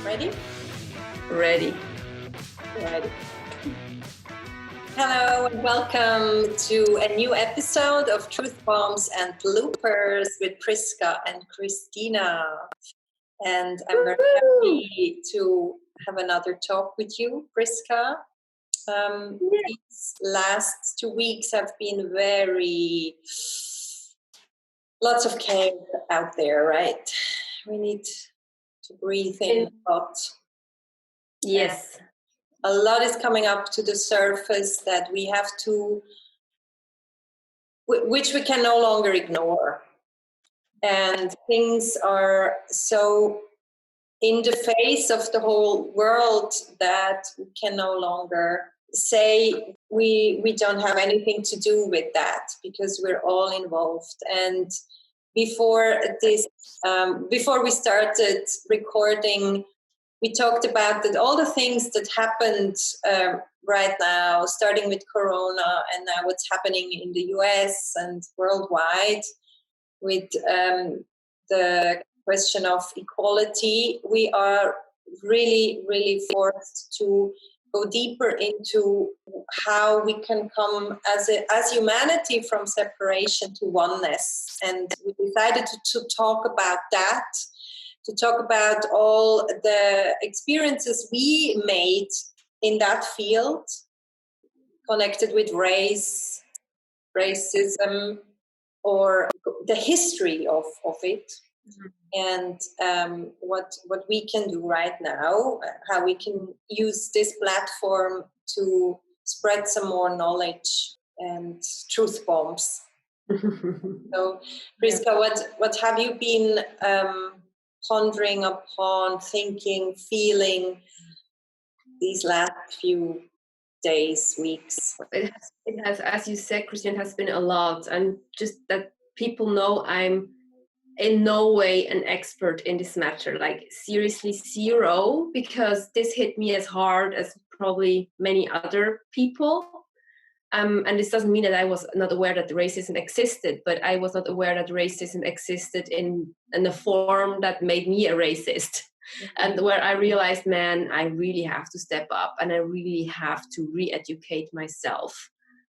Ready? Ready. Ready. Hello and welcome to a new episode of Truth Bombs and Bloopers with Priska and Christina. And I'm very happy to have another talk with you, Priska. These last 2 weeks have been lots of chaos out there, right? We need to breathe in a lot. Yes. A lot is coming up to the surface that we have to, which we can no longer ignore. And things are so in the face of the whole world that we can no longer say we don't have anything to do with that because we're all involved. And before we started recording, we talked about that all the things that happened right now, starting with Corona and now what's happening in the US and worldwide with the question of equality, we are really, really forced to go deeper into how we can come as humanity from separation to oneness. And we decided to talk about that, to talk about all the experiences we made in that field, connected with race, racism, or the history of it. And what we can do right now, how we can use this platform to spread some more knowledge and truth bombs. So, Priska, what have you been pondering upon, thinking, feeling these last few days, weeks? It has, as you said, Christian, has been a lot. And just that people know I'm in no way an expert in this matter, like seriously zero, because this hit me as hard as probably many other people. And this doesn't mean that I was not aware that racism existed, but I was not aware that racism existed in a form that made me a racist. And where I realized, man, I really have to step up and I really have to re-educate myself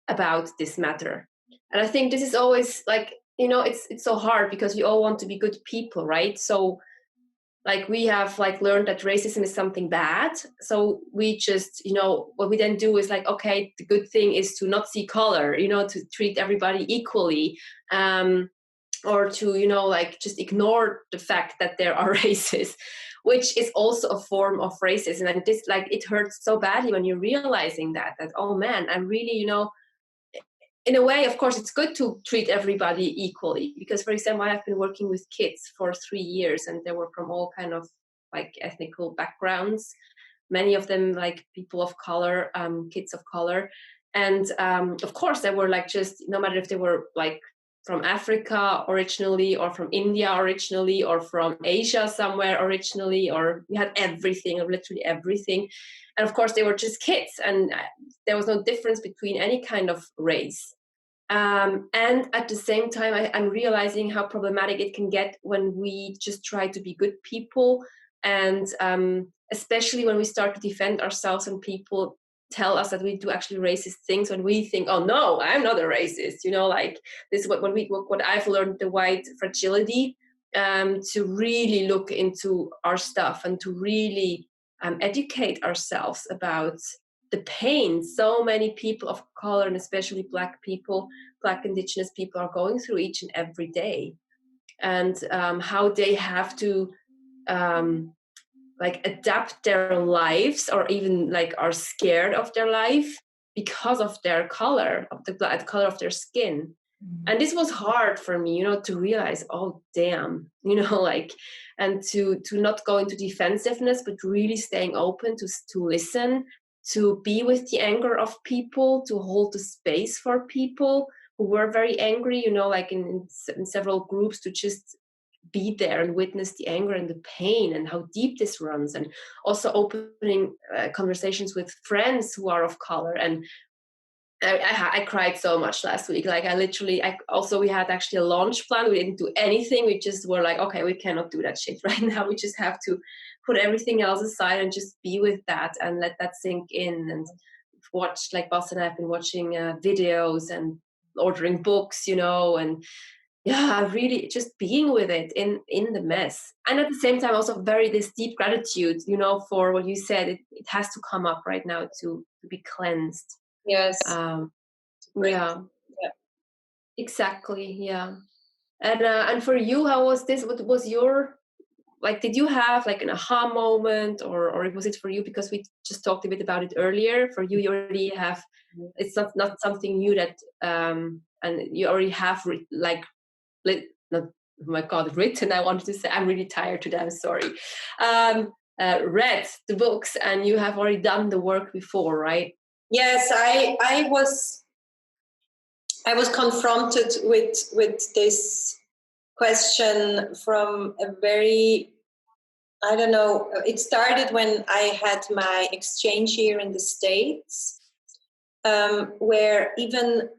about this matter. And I think this is always like, it's so hard because we all want to be good people, right? So like we have like learned that racism is something bad. So we just, what we then do is like, okay, the good thing is to not see color, to treat everybody equally. Or to, like just ignore the fact that there are races, which is also a form of racism. And this, like, it hurts so badly when you're realizing that, oh man, I'm really, in a way, of course, it's good to treat everybody equally because, for example, I have been working with kids for 3 years and they were from all kind of like ethnical backgrounds, many of them like people of color, kids of color. And of course, they were like just, no matter if they were like from Africa originally or from India originally or from Asia somewhere originally, or we had everything, or literally everything. And of course, they were just kids and there was no difference between any kind of race. And at the same time, I'm realizing how problematic it can get when we just try to be good people. And especially when we start to defend ourselves and people tell us that we do actually racist things, when we think, oh no, I'm not a racist, like this is what I've learned, the white fragility, to really look into our stuff and to really educate ourselves about the pain so many people of color and especially Black Indigenous people are going through each and every day, and how they have to like adapt their lives, or even like are scared of their life because of their color, of the color of their skin. And this was hard for me, to realize, oh damn, like, and to not go into defensiveness, but really staying open to listen, to be with the anger of people, to hold the space for people who were very angry, like in several groups, to just be there and witness the anger and the pain and how deep this runs, and also opening conversations with friends who are of color, and I cried so much last week. Like we had actually a launch plan. We didn't do anything. We just were like, okay, we cannot do that shit right now. We just have to put everything else aside and just be with that and let that sink in, and watch, like Bas and I have been watching videos and ordering books, and really just being with it in the mess. And at the same time, also this deep gratitude, for what you said. It has to come up right now to be cleansed. Yes. Yeah, exactly. Yeah. And for you, how was this? What was your, like, did you have like an aha moment, or was it for you, because we just talked a bit about it earlier, for you already have, it's not something new that and you already have not, oh my God, written, I wanted to say, I'm really tired today, I'm sorry, read the books, and you have already done the work before, right? Yes, I was confronted with this question from a very, I don't know, it started when I had my exchange year in the States, where even,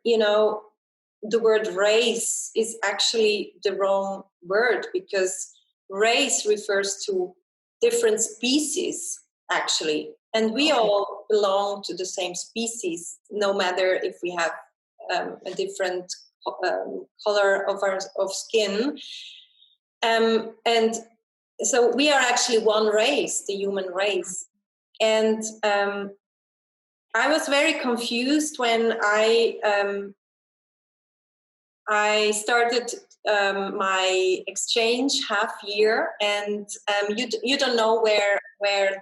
the word race is actually the wrong word, because race refers to different species, actually. And we all belong to the same species, no matter if we have a different color of skin. And so we are actually one race, the human race. And I was very confused when I started my exchange half year, and you don't know where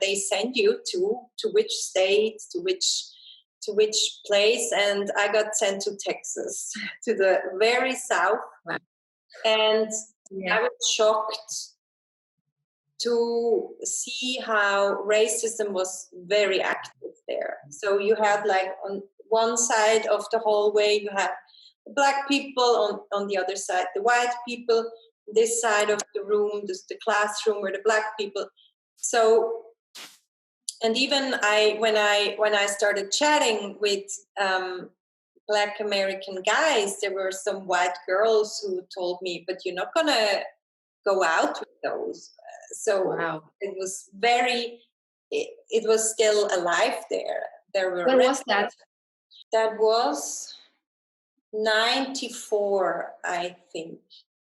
they send you to which state, to which place, and I got sent to Texas, to the very south. Wow. And I was shocked to see how racism was very active there. So you had, like, on one side of the hallway, you had the black people, on the other side the white people, this side of the room, the classroom, were the black people. So, and even when I started chatting with Black American guys, there were some white girls who told me, but you're not gonna go out with those. So wow. It was it was still alive there. There were. When was that? That was 94, I think.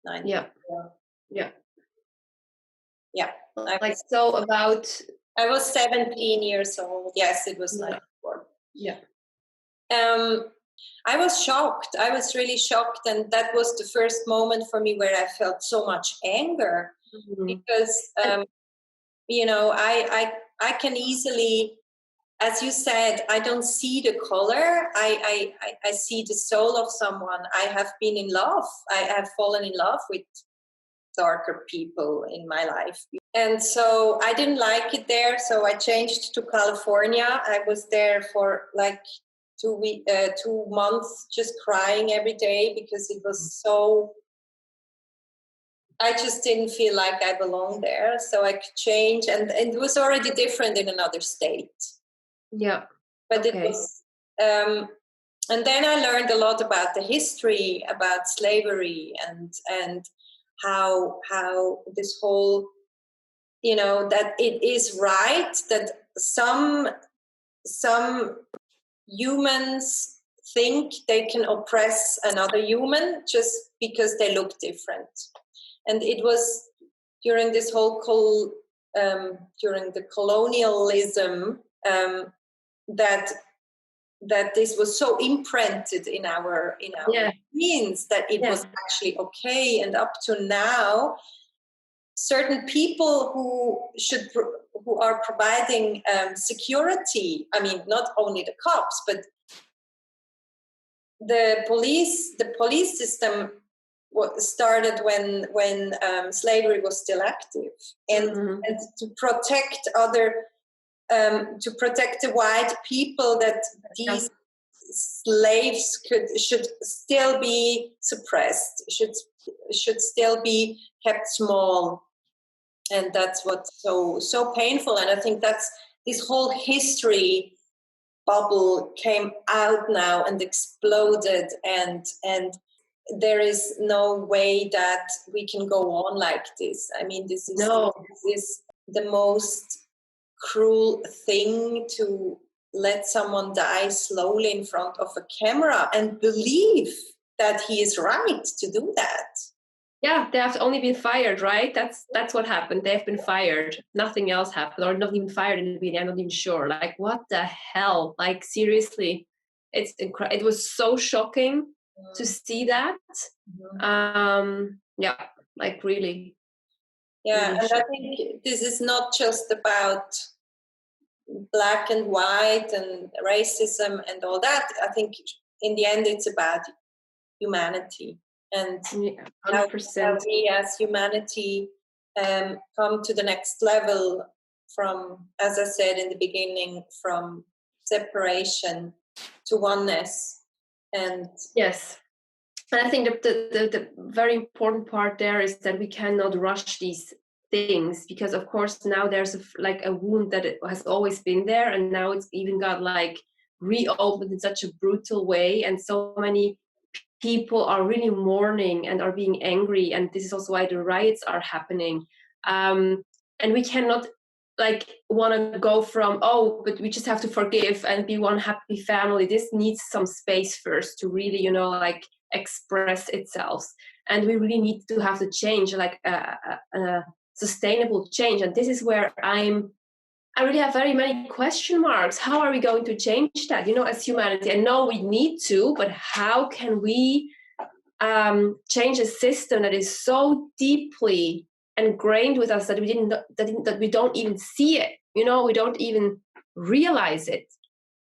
94. Yeah. I was 17 years old. Yes, it was 94. Yeah. I was shocked. I was really shocked, and that was the first moment for me where I felt so much anger, because I can easily, as you said, I don't see the color. I see the soul of someone. I have been in love. I have fallen in love with darker people in my life. And so I didn't like it there. So I changed to California. I was there for like 2 months, just crying every day, because it was so, I just didn't feel like I belonged there. So I could change, and it was already different in another state. Yeah. But it was, and then I learned a lot about the history, about slavery, and how this whole, that it is right that some humans think they can oppress another human just because they look different. And it was during this whole during the colonialism that this was so imprinted in our genes that it was actually okay. And up to now, certain people who are providing security, I mean, not only the cops, but the police system started when slavery was still active, and to protect to protect the white people, that these slaves should still be suppressed, should still be kept small. And that's what's so painful. And I think that's this whole history bubble came out now and exploded, and there is no way that we can go on like this. I mean, this is the most cruel thing, to let someone die slowly in front of a camera and believe that he is right to do that. Yeah, they have only been fired, right? That's what happened. They've been fired. Nothing else happened, or not even fired in the beginning. I'm not even sure. Like, what the hell? Like, seriously, it's incredible. It was so shocking to see that. Yeah, like really. Yeah, really and I think this is not just about black and white and racism and all that. I think in the end, it's about humanity, and 100%. how we as humanity come to the next level from, as I said in the beginning, from separation to oneness. And yes, and I think the very important part there is that we cannot rush these things, because of course now there's a wound that it has always been there, and now it's even got like reopened in such a brutal way, and so many people are really mourning and are being angry, and this is also why the riots are happening. And we cannot like want to go from, oh, but we just have to forgive and be one happy family. This needs some space first to really, like express itself, and we really need to have the change, like a sustainable change. And this is where I really have very many question marks. How are we going to change that, as humanity? I know we need to, but how can we change a system that is so deeply ingrained with us that we don't even see it? We don't even realize it.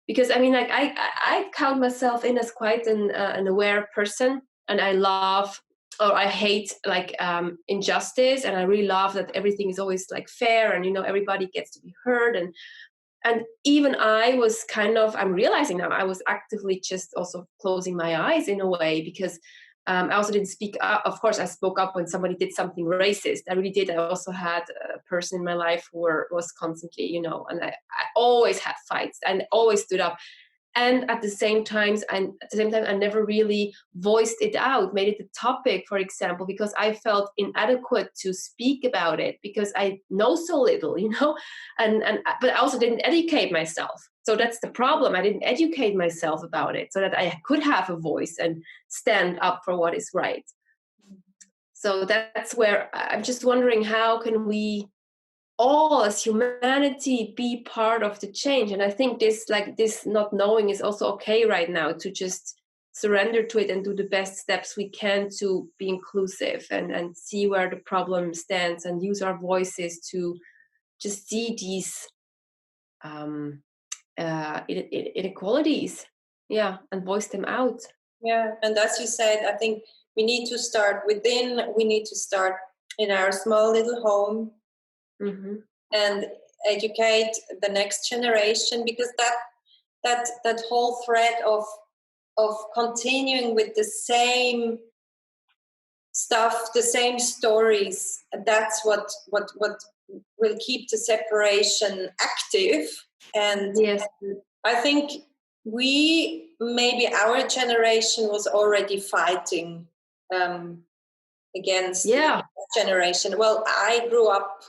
Because I mean, like I count myself in as quite an aware person, and I love, or I hate like injustice, and I really love that everything is always like fair, and everybody gets to be heard, and even I was I'm realizing now I was actively just also closing my eyes in a way, because I also didn't speak up. Of course, I spoke up when somebody did something racist. I really did. I also had a person in my life who was constantly, and I always had fights and always stood up. And at the same time, I never really voiced it out, made it a topic, for example, because I felt inadequate to speak about it because I know so little, but I also didn't educate myself. So that's the problem. I didn't educate myself about it so that I could have a voice and stand up for what is right. So that's where I'm just wondering, how can we all as humanity be part of the change? And I think this not knowing is also okay right now, to just surrender to it and do the best steps we can to be inclusive and see where the problem stands, and use our voices to just see these inequalities, and voice them out. Yeah, and as you said, I think we need to start within. We need to start in our small little home, and educate the next generation, because that whole thread of continuing with the same stuff, the same stories, that's what will keep the separation active. And yes, I think maybe our generation was already fighting against the generation. Well, I grew up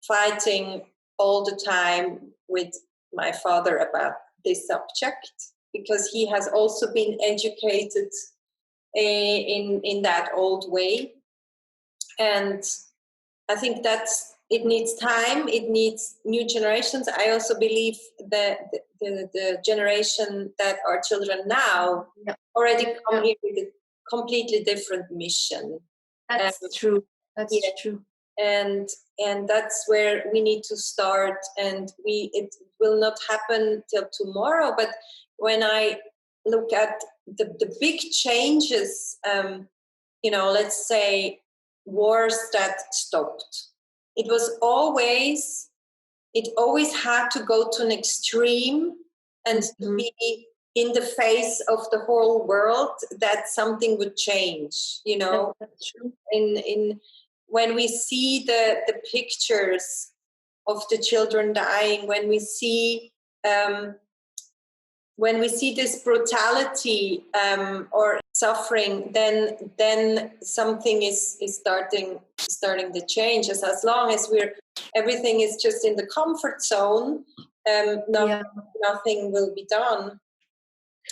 fighting all the time with my father about this subject, because he has also been educated in that old way. And I think it needs time, it needs new generations. I also believe that the generation that are children now already come here with a completely different mission. That's true. That's true. And that's where we need to start, and it will not happen till tomorrow. But when I look at the big changes, let's say wars that stopped, it always had to go to an extreme, and to be in the face of the whole world that something would change. That's true. In when we see the pictures of the children dying, when we see when we see this brutality or suffering, then something is starting to change. As long as everything is just in the comfort zone, nothing will be done.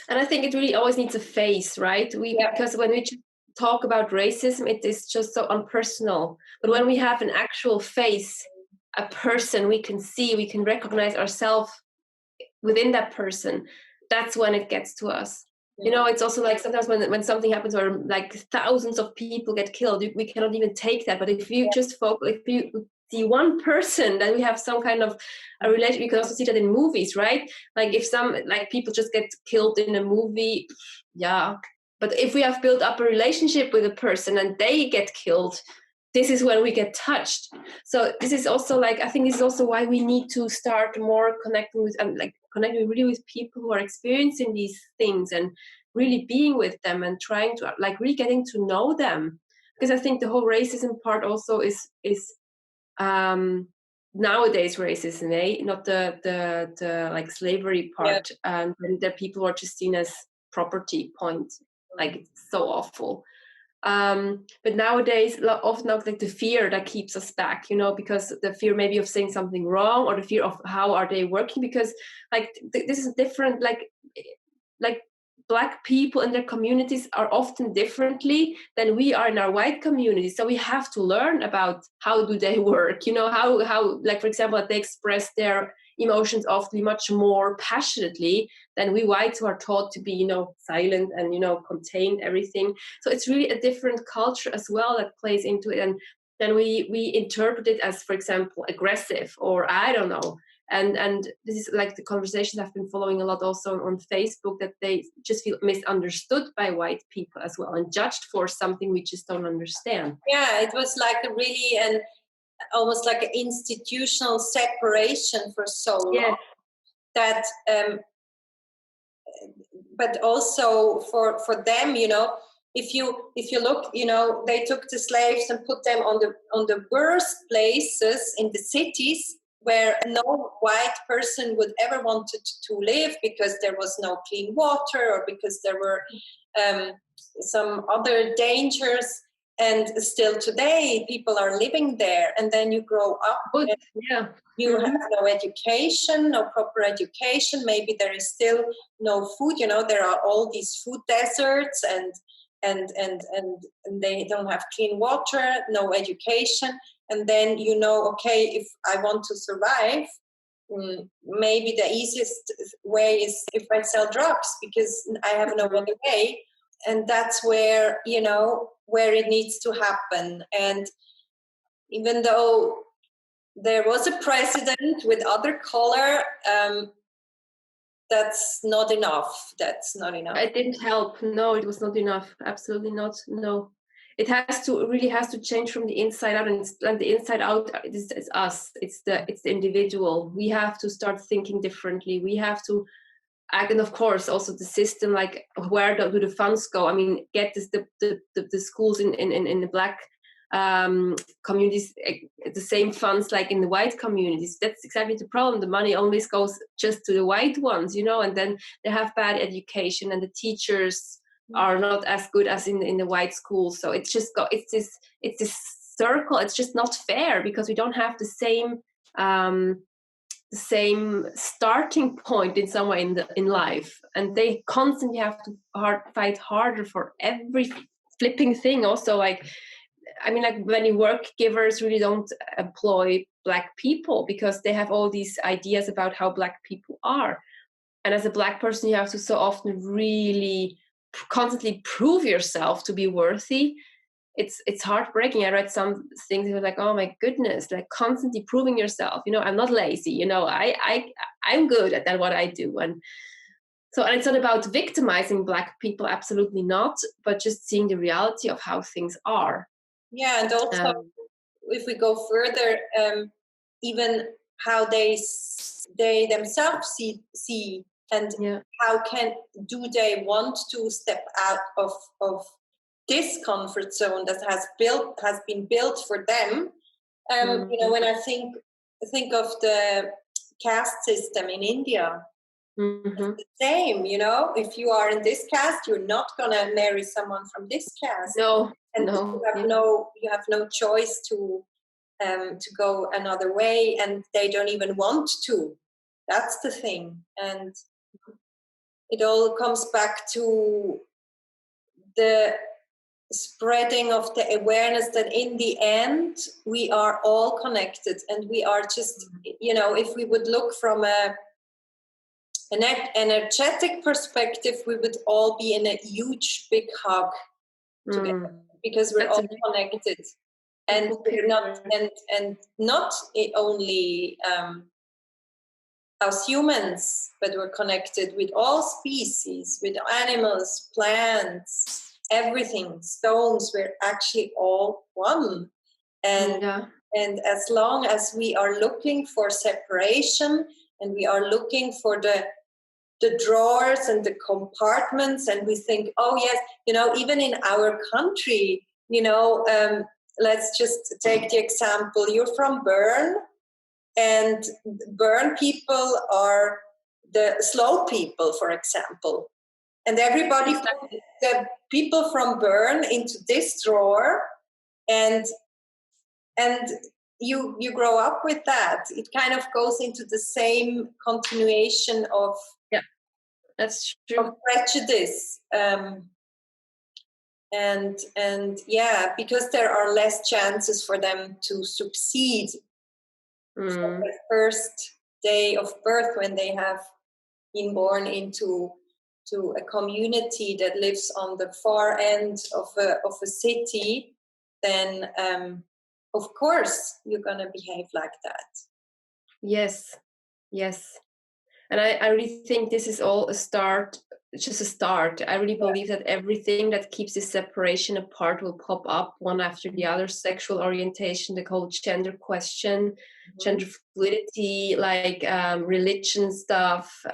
And I think it really always needs a face, right? Because when we talk about racism, it is just so impersonal. But when we have an actual face, a person we can see, we can recognize ourselves within that person, that's when it gets to us. It's also like sometimes when something happens where like thousands of people get killed, we cannot even take that. But if you just focus, if you see one person, then we have some kind of a relation. You can also see that in movies, right? Like if some like people just get killed in a movie, but if we have built up a relationship with a person and they get killed, this is when we get touched. So this is also like, I think this is also why we need to start more connecting really with people who are experiencing these things and really being with them and trying to like really getting to know them. Because I think the whole racism part also is nowadays racism, not the like slavery part. And the people are just seen as property point. Like it's so awful. But nowadays, often like the fear that keeps us back, because the fear maybe of saying something wrong, or the fear of how are they working, because like this is different. Like Black people in their communities are often differently than we are in our white communities. So we have to learn about how do they work, how like, for example, they express their emotions often much more passionately than we whites who are taught to be, silent and, contain everything. So it's really a different culture as well that plays into it. And then we interpret it as, for example, aggressive, or I don't know. And this is like the conversations I've been following a lot also on Facebook, that they just feel misunderstood by white people as well and judged for something we just don't understand. Yeah, it was like almost like an institutional separation for so long that but also for them, if you look, they took the slaves and put them on the worst places in the cities where no white person would ever want to live, because there was no clean water, or because there were some other dangers. And still today, people are living there. And then you grow up, you have no education, no proper education. Maybe there is still no food. There are all these food deserts, and they don't have clean water, no education. And then, okay, if I want to survive, maybe the easiest way is if I sell drugs, because I have no other way. And that's where, where it needs to happen. And even though there was a president with other color, that's not enough. It didn't help. No, it was not enough. Absolutely not. No. It really has to change from the inside out, and the inside out is us. It's the individual. We have to start thinking differently. We have to act, and of course also the system, like where do the funds go? I mean, get the schools in the Black communities the same funds like in the white communities. That's exactly the problem. The money always goes just to the white ones, and then they have bad education, and the teachers are not as good as in the white schools. So it's this circle. It's just not fair, because we don't have the same starting point in some way in life, and they constantly have to fight harder for every flipping thing. Also, like, I mean, like many work givers really don't employ Black people because they have all these ideas about how Black people are. And as a Black person, you have to so often really constantly prove yourself to be worthy. It's heartbreaking. I read some things that were like, oh my goodness, like constantly proving yourself. I'm not lazy. I'm good at that, what I do. And it's not about victimizing Black people, absolutely not, but just seeing the reality of how things are. Yeah, and also if we go further, even how they themselves see and how do they want to step out of this comfort zone that has been built for them. When I think of the caste system in India, Mm-hmm. Same, if you are in this caste, you're not gonna marry someone from this caste, No, and no, yeah. you have no choice to go another way, and they don't even want to. That's the thing, and it all comes back to the spreading of the awareness that in the end we are all connected, and we are just, if we would look from an energetic perspective, we would all be in a huge big hug together, because we're That's all connected, and we're not, and not only as humans, but we're connected with all species, with animals, plants, everything, stones. We're actually all one, and as long as we are looking for separation, and we are looking for the drawers and the compartments, and we think, oh yes, even in our country, let's just take the example, you're from Bern, and Bern people are the slow people, for example, and everybody put the people from Bern into this drawer, and you grow up with that. It kind of goes into the same continuation of that's true. Of prejudice, and because there are less chances for them to succeed from the first day of birth, when they have been born into a community that lives on the far end of a city, then of course you're gonna behave like that. Yes. And I really think this is all a start, just a start. I really believe that everything that keeps this separation apart will pop up one after the other. Sexual orientation, the whole gender question, gender fluidity, like religion stuff.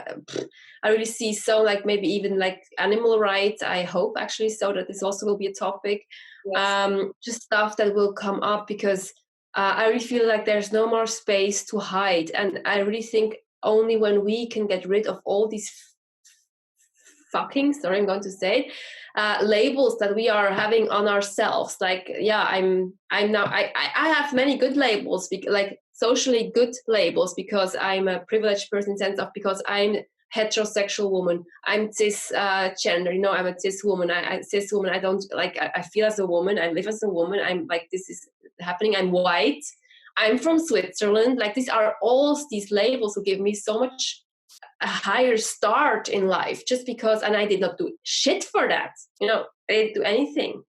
I really see, so like maybe even like animal rights. I hope actually so that this also will be a topic. Yes. Just stuff that will come up, because I really feel like there's no more space to hide. And I really think only when we can get rid of all these fucking, sorry, I'm going to say, labels that we are having on ourselves. Like, I'm now, I have many good labels, like socially good labels, because I'm a privileged person in the sense of, because I'm heterosexual woman, I'm cis gender, I'm a cis woman, I cis woman, I don't like, I feel as a woman, I live as a woman, I'm like, this is happening, I'm white, I'm from Switzerland. Like, these are all these labels who give me so much a higher start in life, just because, and I did not do shit for that. I didn't do anything.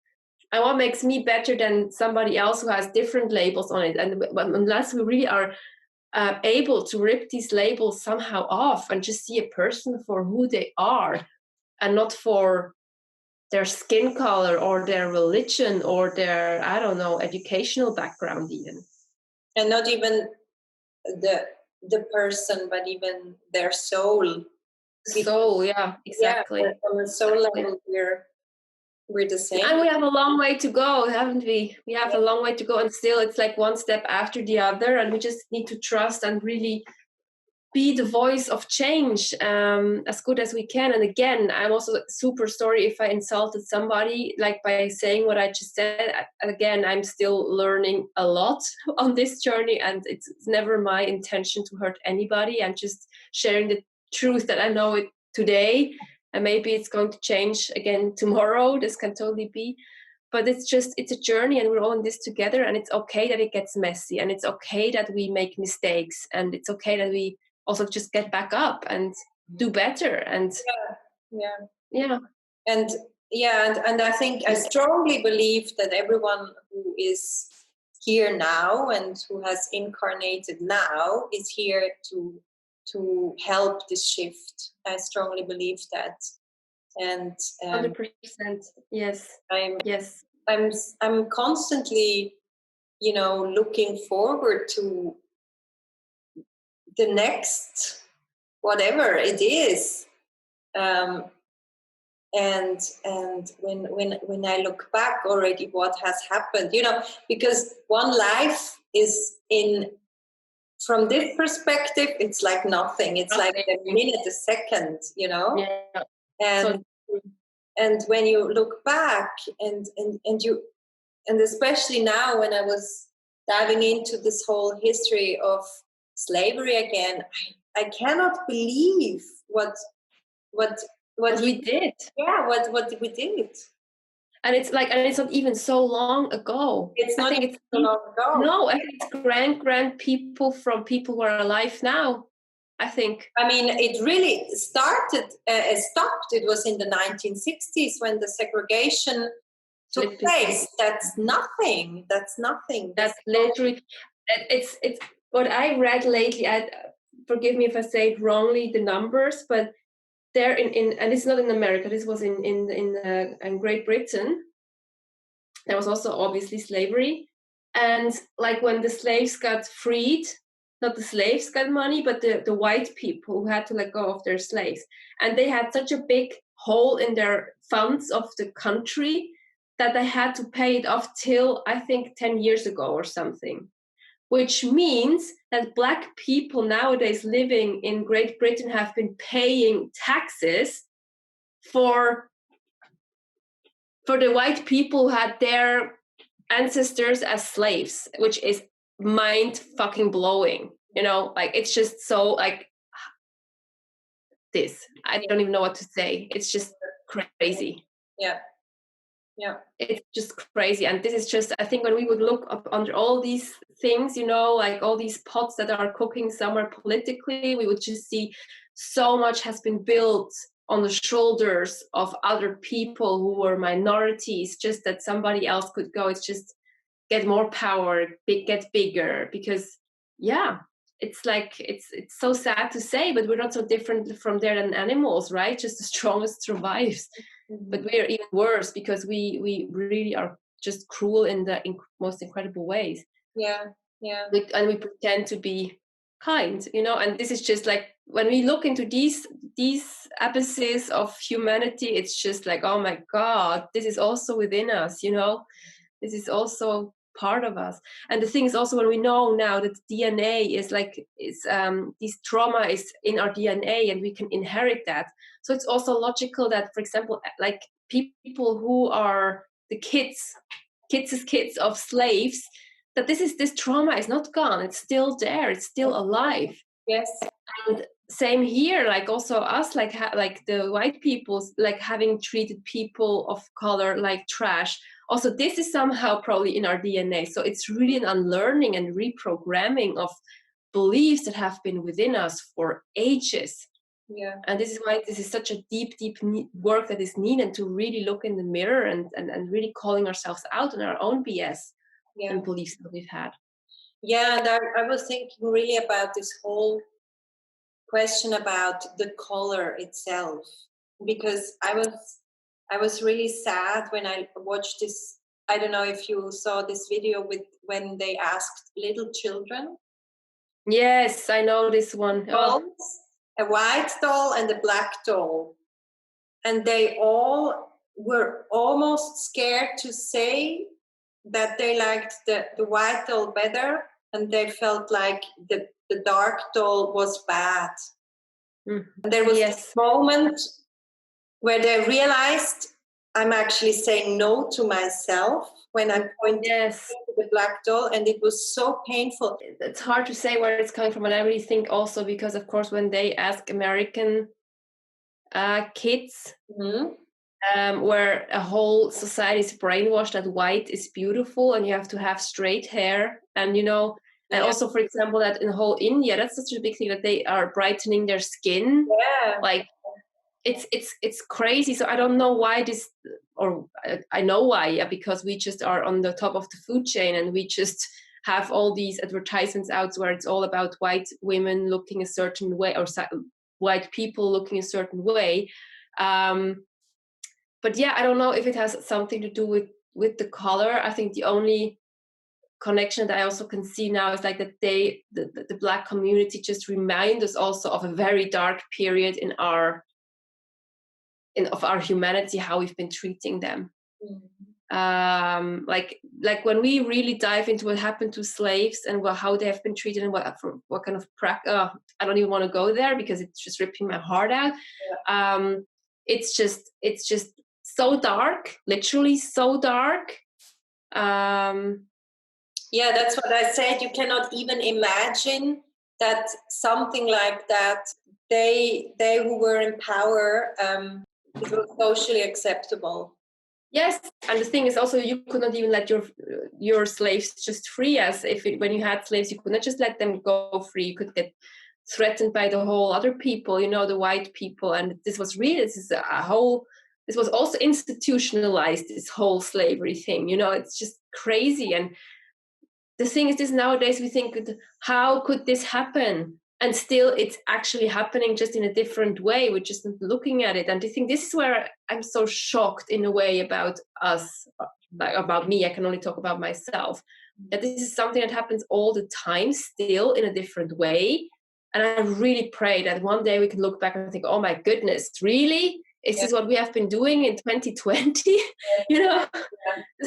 And what makes me better than somebody else who has different labels on it? And unless we really are able to rip these labels somehow off and just see a person for who they are, and not for their skin color or their religion or their, I don't know, educational background even. And not even the person, but even their soul. Soul, yeah, exactly. Yeah, on the soul level, we're the same. And we have a long way to go, haven't we? We have a long way to go, and still it's like one step after the other, and we just need to trust and really be the voice of change as good as we can. And again, I'm also super sorry if I insulted somebody, like by saying what I just said. Again, I'm still learning a lot on this journey, and it's never my intention to hurt anybody. I'm just sharing the truth that I know it today, and maybe it's going to change again tomorrow. This can totally be. But it's a journey, and we're all in this together, and it's okay that it gets messy, and it's okay that we make mistakes, and it's okay that we also just get back up and do better. And and I think I strongly believe that everyone who is here now and who has incarnated now is here to help this shift. I strongly believe that, and 100%. Yes. I'm constantly looking forward to the next whatever it is, and when I look back already what has happened, because one life is in from this perspective, it's like nothing. It's like a minute, a second, you know. Yeah. And and when you look back, and you, and especially now when I was diving into this whole history of slavery again, I cannot believe what we did. Yeah, what we did. And it's like, and it's not even so long ago. It's not even so long ago. No, I think it's grand people from people who are alive now, I think. I mean, it really stopped. It was in the 1960s when the segregation took place. That's nothing. That's nothing. That's literally, it's what I read lately. Forgive me if I say it wrongly, the numbers, but there and it's not in America. This was in Great Britain. There was also obviously slavery, and like when the slaves got freed, not the slaves got money, but the white people who had to let go of their slaves, and they had such a big hole in their funds of the country that they had to pay it off till I think 10 years ago or something. Which means that Black people nowadays living in Great Britain have been paying taxes for the white people who had their ancestors as slaves, which is mind fucking blowing. You know, like it's just so like this. I don't even know what to say. It's just crazy. Yeah. Yeah. It's just crazy. And this is just, I think when we would look up under all these things, you know, like all these pots that are cooking somewhere politically, we would just see so much has been built on the shoulders of other people who were minorities, just that somebody else could go. It's just get more power, get bigger, because yeah, it's like, it's so sad to say, but we're not so different from there than animals, right? Just the strongest survives. Mm-hmm. But we are even worse because we really are just cruel in the most incredible ways. Yeah. And we pretend to be kind, you know, and this is just like, when we look into these abysses of humanity, it's just like, oh my God, this is also within us, you know, this is also part of us. And the thing is also, when we know now that DNA is like, this trauma is in our DNA and we can inherit that. So it's also logical that, for example, like people who are the kids of slaves, that this trauma is not gone. It's still there. It's still alive. Yes. And same here, like also us, like the white people, like having treated people of color like trash. Also, this is somehow probably in our DNA. So it's really an unlearning and reprogramming of beliefs that have been within us for ages. Yeah. And this is why this is such a deep work that is needed, to really look in the mirror and really calling ourselves out on our own BS and beliefs that we've had. Yeah, and I was thinking really about this whole question about the color itself, because I was really sad when I watched this. I don't know if you saw this video when they asked little children. Yes, I know this one. Dolls, a white doll and a black doll. And they all were almost scared to say that they liked the white doll better, and they felt like the dark doll was bad. Mm-hmm. And there was this moment where they realized, I'm actually saying no to myself when I'm pointing to the black doll, and it was so painful. It's hard to say where it's coming from, and I really think also because, of course, when they ask American kids, mm-hmm. Where a whole society is brainwashed that white is beautiful and you have to have straight hair, and you know, and also, for example, that in whole India, that's such a big thing, that they are brightening their skin. Yeah. Like it's crazy. So I don't know why this, or I know why, because we just are on the top of the food chain, and we just have all these advertisements out where it's all about white women looking a certain way, or white people looking a certain way. But yeah, I don't know if it has something to do with the color. I think the only connection that I also can see now is like that the Black community just remind us also of a very dark period of our humanity, how we've been treating them. like when we really dive into what happened to slaves and how they have been treated and what kind of I don't even want to go there because it's just ripping my heart out. It's just so dark, literally so dark. Yeah, that's what I said. You cannot even imagine that something like that, they who were in power, it was socially acceptable. Yes, and the thing is also you could not even let your slaves just free, as when you had slaves you could not just let them go free. You could get threatened by the whole other people, the white people, and this was also institutionalized, this whole slavery thing. It's just crazy. And the thing is this, nowadays we think, how could this happen? And still it's actually happening, just in a different way. We're just looking at it. And I think this is where I'm so shocked in a way about us, like about me. I can only talk about myself, that this is something that happens all the time, still in a different way. And I really pray that one day we can look back and think, oh my goodness, really? Is this what we have been doing in 2020? This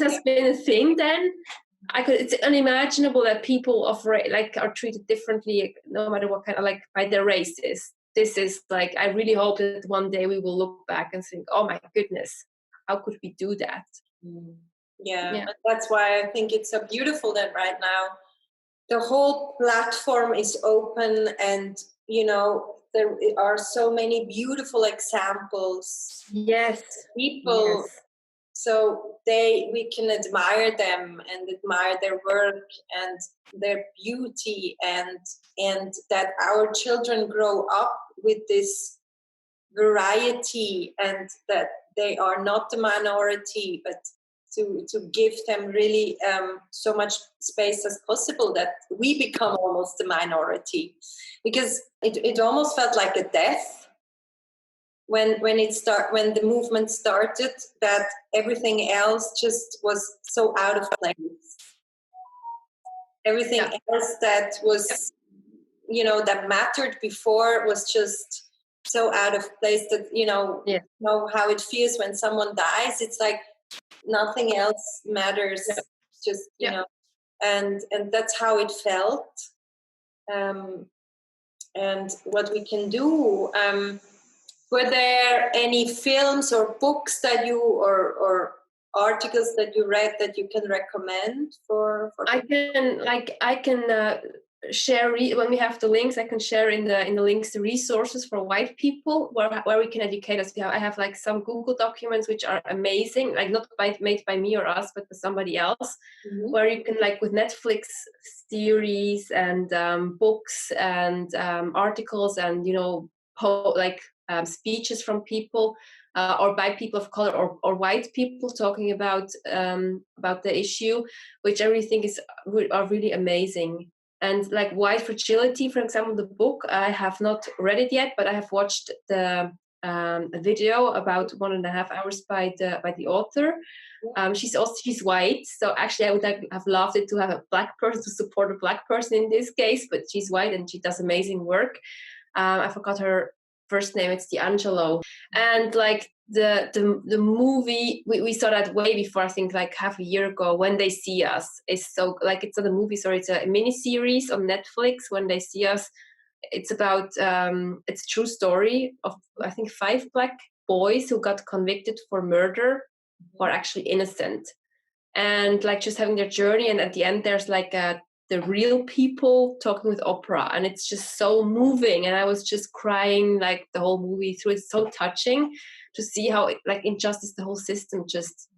has been a thing then. It's unimaginable that people are treated differently, no matter what kind of, by their races. This is I really hope that one day we will look back and think, oh my goodness, how could we do that? Yeah. And that's why I think it's so beautiful that right now the whole platform is open, and there are so many beautiful examples. Yes. People. Yes. So we can admire them and admire their work and their beauty, and that our children grow up with this variety, and that they are not the minority, but to give them really so much space as possible, that we become almost the minority, because it almost felt like a death when the movement started, that everything else just was so out of place. Everything else that was that mattered before was just so out of place, that know how it feels when someone dies. It's like nothing else matters. Just and that's how it felt. And what we can do. Were there any films or books that you or articles that you read that you can recommend for I can share when we have the links. I can share in the links the resources for white people where we can educate us. I have some Google documents which are amazing, not made by me or us, but by somebody else, where you can with Netflix series and books and articles and speeches from people or by people of color or white people talking about the issue, which I really think are really amazing. And White Fragility, for example, the book, I have not read it yet, but I have watched the video about 1.5 hours by the author. She's white, so actually I would have loved it to have a black person to support a black person in this case, but she's white and she does amazing work. I forgot her first name. It's D'Angelo. And the movie, we saw that way before, I think half a year ago, When They See Us, is so it's not a movie, sorry, it's a mini series on Netflix. When They See Us, it's about it's a true story of I think 5 black boys who got convicted for murder, who are actually innocent, and just having their journey. And at the end there's the real people talking with Oprah, and it's just so moving, and I was just crying the whole movie through. It's so touching to see how injustice, the whole system just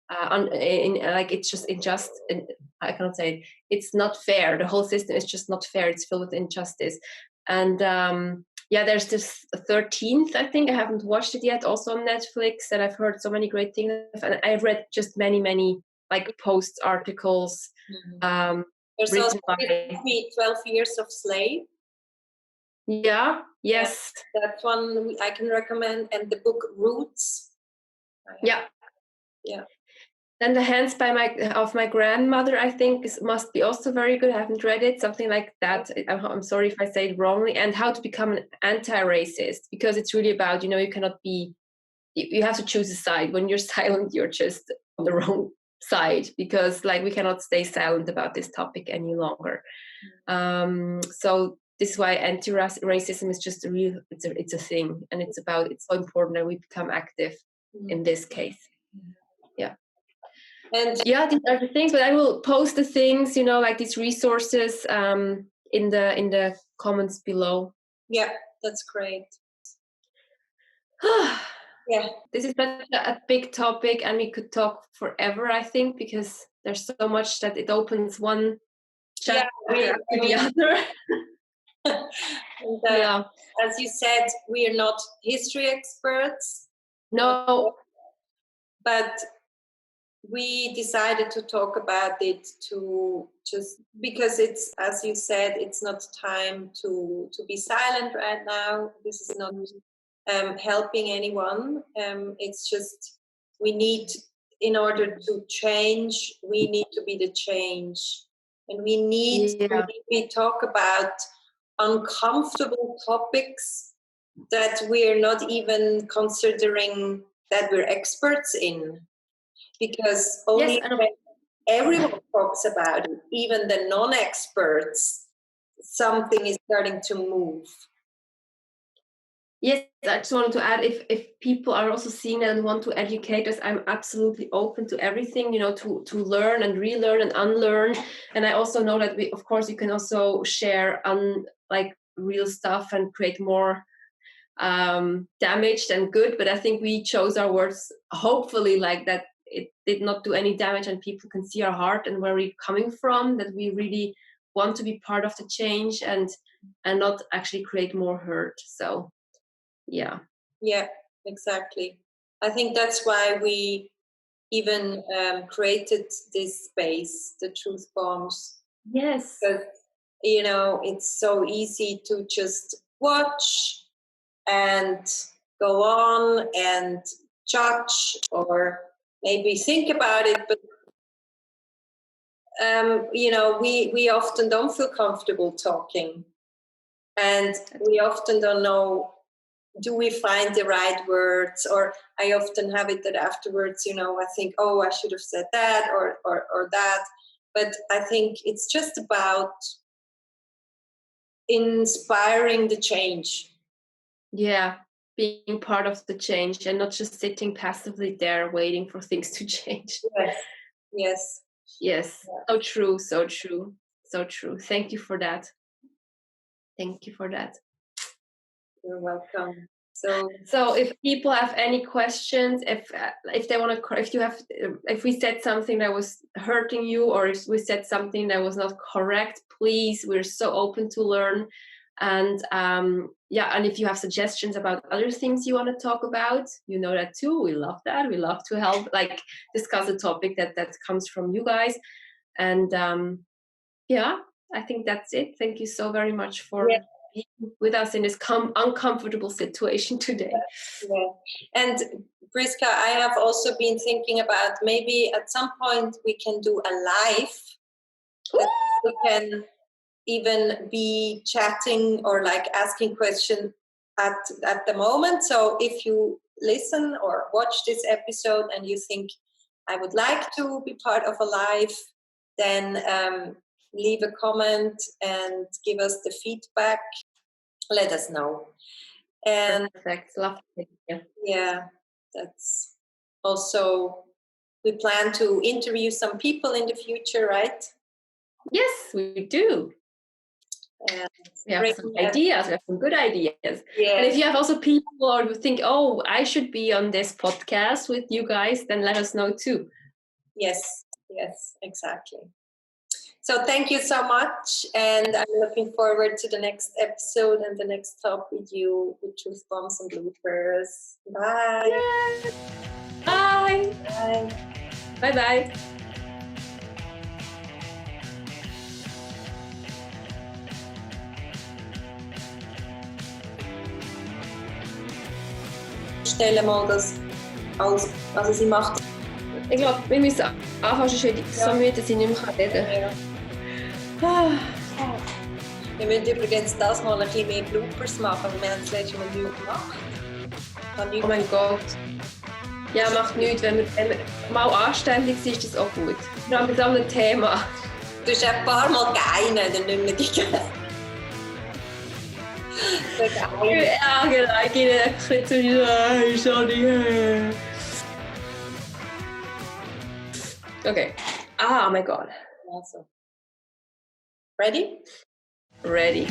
it's just unjust, and I cannot say it. It's not fair. The whole system is just not fair. It's filled with injustice. And there's this 13th, I think. I haven't watched it yet, also on Netflix, and I've heard so many great things, and I've read just many post articles. There's also 12 Years of Slave. Yeah, yes. That one I can recommend. And the book Roots. Yeah. Then The Hands of My Grandmother, I think, must be also very good. I haven't read it, something like that. I'm sorry if I say it wrongly. And How to Become an Anti-Racist, because it's really about, you cannot be, you have to choose a side. When you're silent, you're just the wrong side, because like we cannot stay silent about this topic any longer. So this is why anti-racism is just it's a thing, and it's so important that we become active in this case. Yeah. And yeah, these are the things, but I will post the things, like these resources in the comments below. Yeah, that's great. Yeah, this is such a big topic, and we could talk forever, I think, because there's so much that it opens one chapter after the other. And, as you said, we are not history experts. No. But we decided to talk about it just because it's, as you said, it's not time to be silent right now. This is not helping anyone. It's just in order to change, we need to be the change. And we need to talk about uncomfortable topics that we're not even considering that we're experts in. Because only when everyone talks about it, even the non-experts, something is starting to move. Yes, I just wanted to add, if people are also seeing that and want to educate us, I'm absolutely open to everything, to learn and relearn and unlearn. And I also know that of course, you can also share real stuff and create more damage than good. But I think we chose our words, hopefully, like that it did not do any damage, and people can see our heart and where we're coming from, that we really want to be part of the change and not actually create more hurt. So yeah, exactly. I think that's why we even created this space, the Truth Bombs. Yes, because it's so easy to just watch and go on and judge or maybe think about it, but we often don't feel comfortable talking, and we often don't know, do we find the right words? Or I often have it that afterwards, I think, oh, I should have said that or that. But I think it's just about inspiring the change. Yeah, being part of the change and not just sitting passively there waiting for things to change. Yes. Yes. So true, so true, so true. Thank you for that. Thank you for that. You're welcome. So if people have any questions, if they want to, if we said something that was hurting you, or if we said something that was not correct, please, we're so open to learn. And and if you have suggestions about other things you want to talk about, that too. We love that. We love to help, discuss a topic that comes from you guys. And I think that's it. Thank you so very much for being with us in this uncomfortable situation today. And Priska, I have also been thinking about maybe at some point we can do a live that we can even be chatting or asking questions at the moment. So if you listen or watch this episode and you think I would like to be part of a live, then leave a comment and give us the feedback. Let us know. And perfect. Love it. Yeah, that's also, we plan to interview some people in the future, right? Yes, we do. We have some ideas. We have some good ideas. Yeah. And if you have also people or you think, oh, I should be on this podcast with you guys, then let us know too. Yes, exactly. So thank you so much, and I'm looking forward to the next episode and the next talk with you with Truth Bombs and Bloopers. Bye. Yes. Bye. Bye. Bye-bye. Stelle mal das aus, also sie macht. Ich glaube, wir müssen anfangen, sonst werde ich so müde, dass ich nicht mehr reden kann. Wir müssen übrigens das mal ein bisschen mehr Bloopers machen, weil wir haben das letzte Mal nicht gemacht. Oh mein Gott. Ja, macht nichts. Wenn man mal anständig ist, ist das auch gut. Vor allem mit so einem Thema. Du hast ein paar Mal geinen, dann nicht mehr die Geinen. Ja, genau. Ich gehe ein bisschen zu dir. Sorry. Okay. Oh my God. Also. Ready? Ready.